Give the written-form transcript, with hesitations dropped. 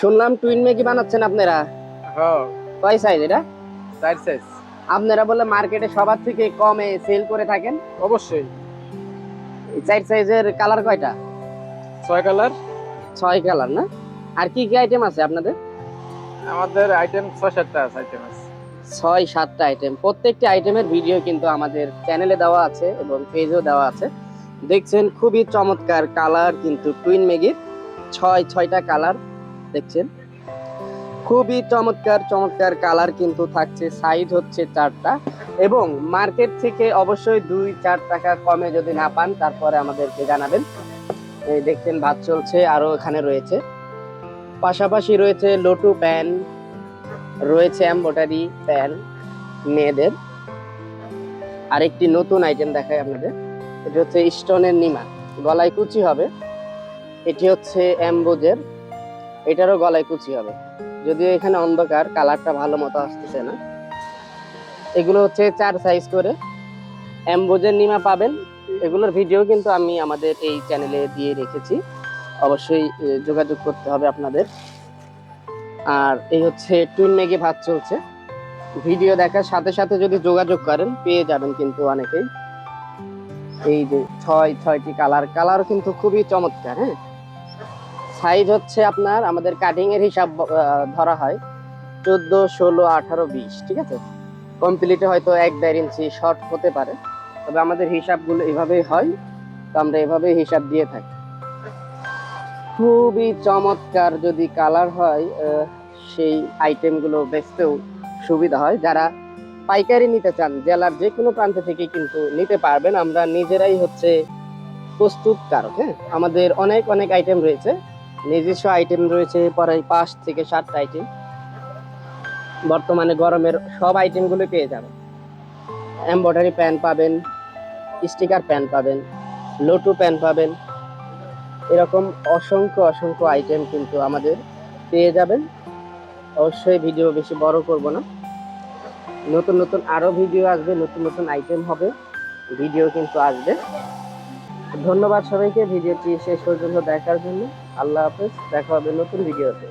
শুনলাম twin Maggi বানাচ্ছেন আপনারা। হ্যাঁ, কয় সাইজ এটা? 4 সাইজ। আপনারা বলে মার্কেটে সবার থেকে কমে সেল করে থাকেন। অবশ্যই। এই 4 সাইজের কালার কয়টা? 6 কালার। 6 কালার না? আর কি কি আইটেম আছে আপনাদের? আমাদের আইটেম 6-7টা আছে আইটেম আছে। 6-7টা আইটেম। প্রত্যেকটি আইটেমের ভিডিও কিন্তু আমাদের চ্যানেলে দেওয়া আছে এবং পেজেও দেওয়া আছে। দেখছেন খুবই চমৎকার কালার কিন্তু টুইন ম্যাগির 6টা কালার দেখছেন। খুবই চমৎকার চমৎকার কালার কিন্তু থাকছে। সাইজ হচ্ছে 4টা এবং মার্কেট থেকে অবশ্যই 2-4 টাকা কমে যদি না পান তারপরে আমাদেরকে জানাবেন। এই দেখছেন ভাত চলছে, আরো এখানে রয়েছে, পাশাপাশি রয়েছে লটু প্যান, রয়েছে এমব্রয়ডারি প্যান মেয়েদের। আরেকটি নতুন আইটেম দেখাই আপনাদের, এটা হচ্ছে স্টোনের নিমা, গলায় কুচি হবে। এটি হচ্ছে এমবোজের, এটারও গলায় কুচি হবে, যদিও এখানে অন্ধকার কালারটা ভালো মতো আসতেছে না। এগুলো হচ্ছে 4 সাইজ করে এমবোজের নিমা পাবেন। এগুলোর ভিডিও কিন্তু আমি আমাদের এই চ্যানেলে দিয়ে রেখেছি, অবশ্যই যোগাযোগ করতে হবে আপনাদের। আর এই হচ্ছে টুইন ম্যাগি ভাত চলছে, ভিডিও দেখার সাথে সাথে যদি যোগাযোগ করেন পেয়ে যাবেন কিন্তু অনেকেই। এই যে 6টি কালার কিন্তু খুবই চমৎকার। হ্যাঁ, সাইজ হচ্ছে আপনার আমাদের কাটিং এর হিসাব ধরা হয় 14, 16, 18, 20, ঠিক আছে। কমপ্লিটে হয়তো 1-1.5 ইঞ্চি শর্ট হতে পারে, তবে আমাদের হিসাবগুলো এভাবেই হয়, তো আমরা এভাবেই হিসাব দিয়ে থাকি। খুবই চমৎকার যদি কালার হয় সেই আইটেমগুলো বেচতেও সুবিধা হয়। যারা পাইকারি নিতে চান জেলার যে কোনো প্রান্ত থেকে কিন্তু নিতে পারবেন, আমরা নিজেরাই হচ্ছে প্রস্তুতকারক। হ্যাঁ, আমাদের অনেক অনেক আইটেম রয়েছে, নিজস্ব আইটেম রয়েছে প্রায় 5 থেকে 7টা আইটেম। বর্তমানে গরমের সব আইটেমগুলো পেয়ে যাবেন। এমব্রয়ডারি প্যান পাবেন, স্টিকার প্যান পাবেন, লটু প্যান পাবেন, এরকম অসংখ্য অসংখ্য আইটেম কিন্তু আমাদের পেয়ে যাবেন। অবশ্যই ভিডিও বেশি বড় করব না, নতুন নতুন আরো ভিডিও আসবে, নতুন নতুন আইটেম হবে, ভিডিও কিন্তু আসবে। ধন্যবাদ সবাইকে ভিডিওটি শেষ পর্যন্ত দেখার জন্য। আল্লাহ হাফেজ, দেখা হবে নতুন ভিডিওতে।